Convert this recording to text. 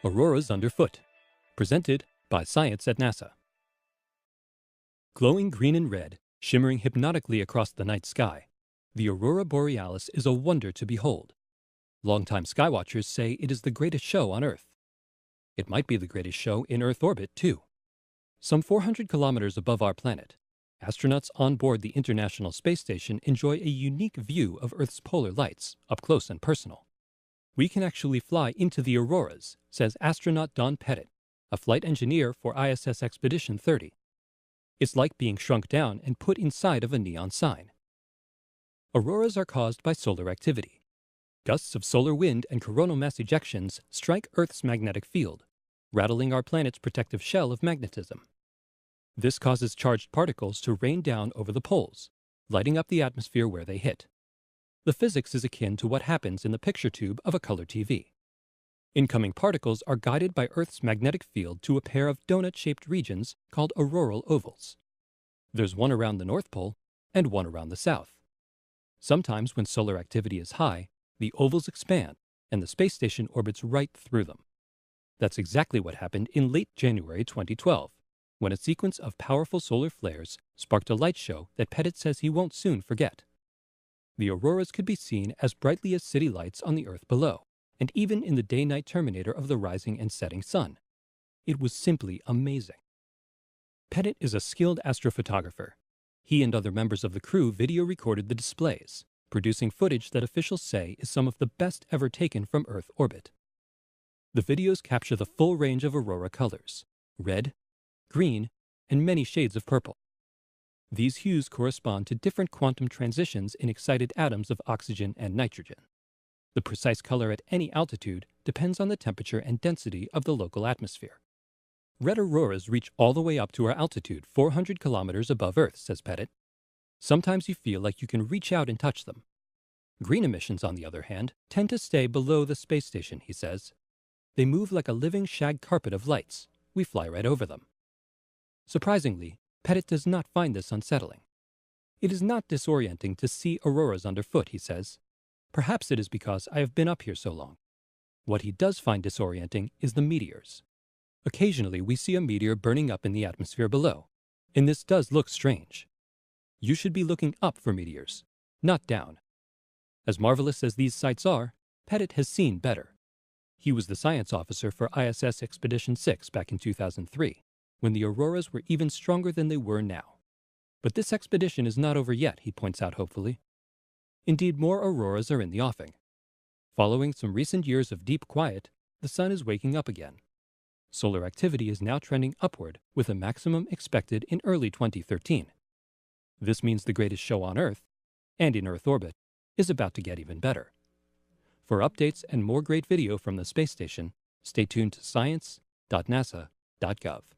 Auroras underfoot. Presented by Science at NASA. Glowing green and red, shimmering hypnotically across the night sky, the Aurora Borealis is a wonder to behold. Longtime skywatchers say it is the greatest show on Earth. It might be the greatest show in Earth orbit, too. Some 400 kilometers above our planet, astronauts on board the International Space Station enjoy a unique view of Earth's polar lights, up close and personal. We can actually fly into the auroras, says astronaut Don Pettit, a flight engineer for ISS Expedition 30. It's like being shrunk down and put inside of a neon sign. Auroras are caused by solar activity. Gusts of solar wind and coronal mass ejections strike Earth's magnetic field, rattling our planet's protective shell of magnetism. This causes charged particles to rain down over the poles, lighting up the atmosphere where they hit. The physics is akin to what happens in the picture tube of a color TV. Incoming particles are guided by Earth's magnetic field to a pair of donut-shaped regions called auroral ovals. There's one around the North Pole and one around the South. Sometimes when solar activity is high, the ovals expand and the space station orbits right through them. That's exactly what happened in late January 2012, when a sequence of powerful solar flares sparked a light show that Pettit says he won't soon forget. The auroras could be seen as brightly as city lights on the Earth below, and even in the day-night terminator of the rising and setting sun. It was simply amazing. Pettit is a skilled astrophotographer. He and other members of the crew video recorded the displays, producing footage that officials say is some of the best ever taken from Earth orbit. The videos capture the full range of aurora colors: red, green, and many shades of purple. These hues correspond to different quantum transitions in excited atoms of oxygen and nitrogen. The precise color at any altitude depends on the temperature and density of the local atmosphere. Red auroras reach all the way up to our altitude 400 kilometers above Earth, says Pettit. Sometimes you feel like you can reach out and touch them. Green emissions, on the other hand, tend to stay below the space station, he says. They move like a living shag carpet of lights. We fly right over them. Surprisingly, Pettit does not find this unsettling. It is not disorienting to see auroras underfoot, he says. Perhaps it is because I have been up here so long. What he does find disorienting is the meteors. Occasionally we see a meteor burning up in the atmosphere below, and this does look strange. You should be looking up for meteors, not down. As marvelous as these sights are, Pettit has seen better. He was the science officer for ISS Expedition 6 back in 2003. When the auroras were even stronger than they were now. But this expedition is not over yet, he points out hopefully. Indeed, more auroras are in the offing. Following some recent years of deep quiet, the sun is waking up again. Solar activity is now trending upward, with a maximum expected in early 2013. This means the greatest show on Earth, and in Earth orbit, is about to get even better. For updates and more great video from the space station, stay tuned to science.nasa.gov.